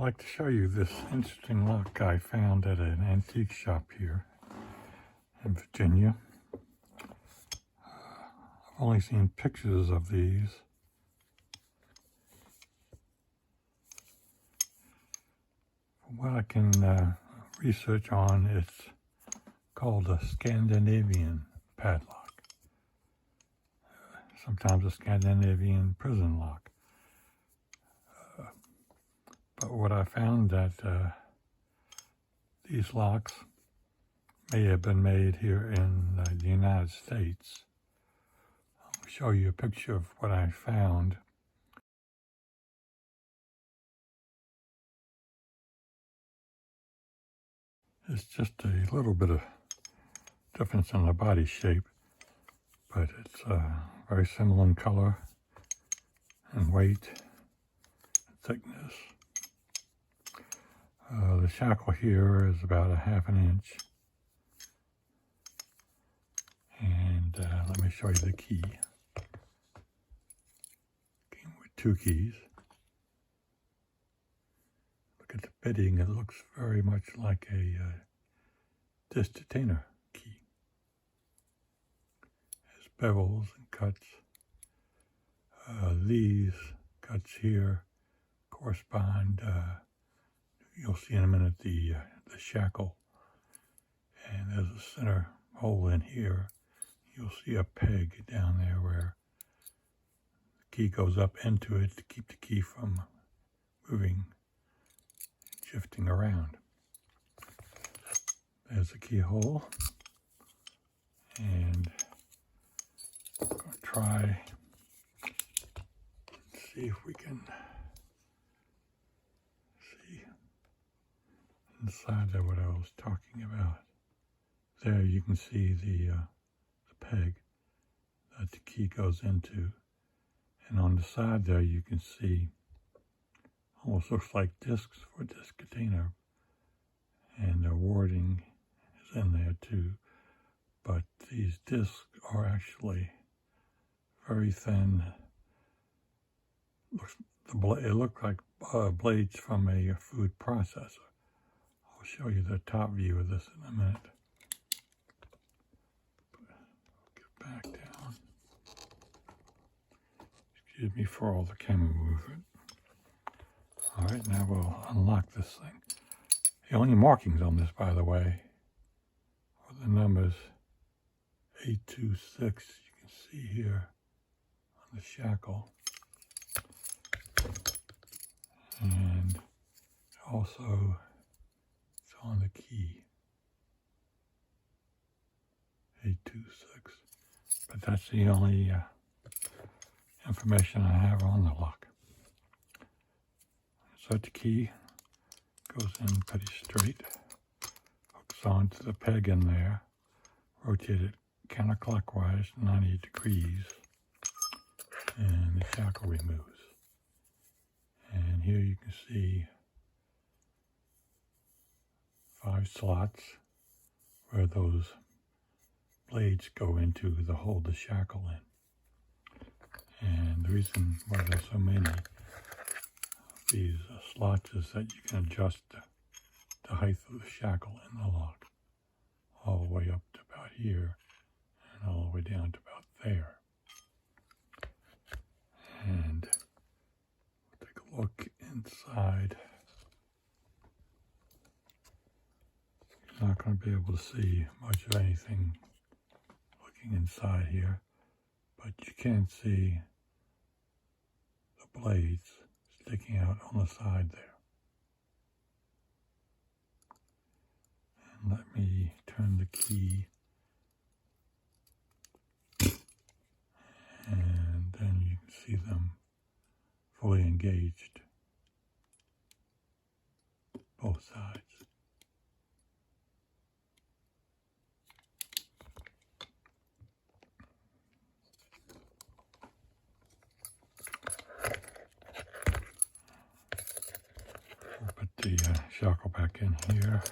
like to show you this interesting lock I found at an antique shop here in Virginia. I've only seen pictures of these. From what I can research on, it's called a Scandinavian padlock. Sometimes a Scandinavian prison lock. But what I found that these locks may have been made here in the United States. I'll show you a picture of what I found. It's just a little bit of difference in the body shape, but it's very similar in color and weight and thickness. The shackle here is about 1/2 inch. And let me show you the key. Came with 2 keys. Look at the bitting, it looks very much like a disc detainer key. It has bevels and cuts. These cuts here correspond, you'll see in a minute, the shackle. And there's a center hole in here. You'll see a peg down there where the key goes up into it to keep the key from moving, shifting around. There's a keyhole, and I'm going to try and see if we can see inside of what I was talking about. There you can see the peg that the key goes into, and on the side there you can see almost looks like discs for a disc detainer, and the wording is in there too, but these discs are actually very thin. It looks like blades from a food processor. I'll show you the top view of this in a minute. Back down. Excuse me for all the camera movement. Alright, now we'll unlock this thing. The only markings on this, by the way, are the numbers 826, you can see here on the shackle. And also it's on the key. 826. But that's the only information I have on the lock. So the key goes in pretty straight, hooks onto the peg in there, rotated counterclockwise 90 degrees, and the shackle removes. And here you can see 5 slots where those blades go into to hold the shackle in. And the reason why there's so many of these slots is that you can adjust the height of the shackle in the lock all the way up to about here and all the way down to about there. And we'll take a look inside. You're not going to be able to see much of anything inside here, but you can see the blades sticking out on the side there. And let me turn the key, and then you can see them fully engaged, both sides. The shackle back in here,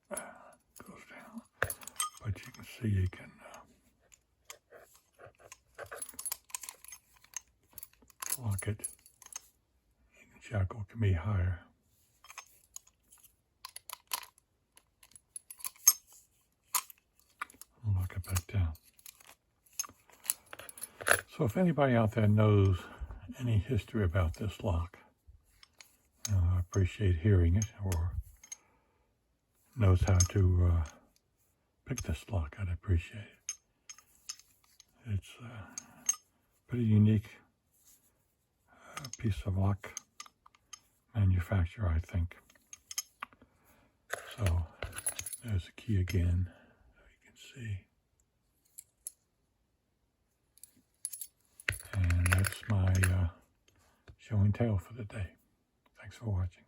goes down, but you can see you can lock it buckle can be higher. Lock it back down. So if anybody out there knows any history about this lock, I appreciate hearing it, or knows how to pick this lock, I'd appreciate it. It's a pretty unique piece of lock manufacture, I think. So there's the key again, so you can see. And that's my show and tell for the day. Thanks for watching.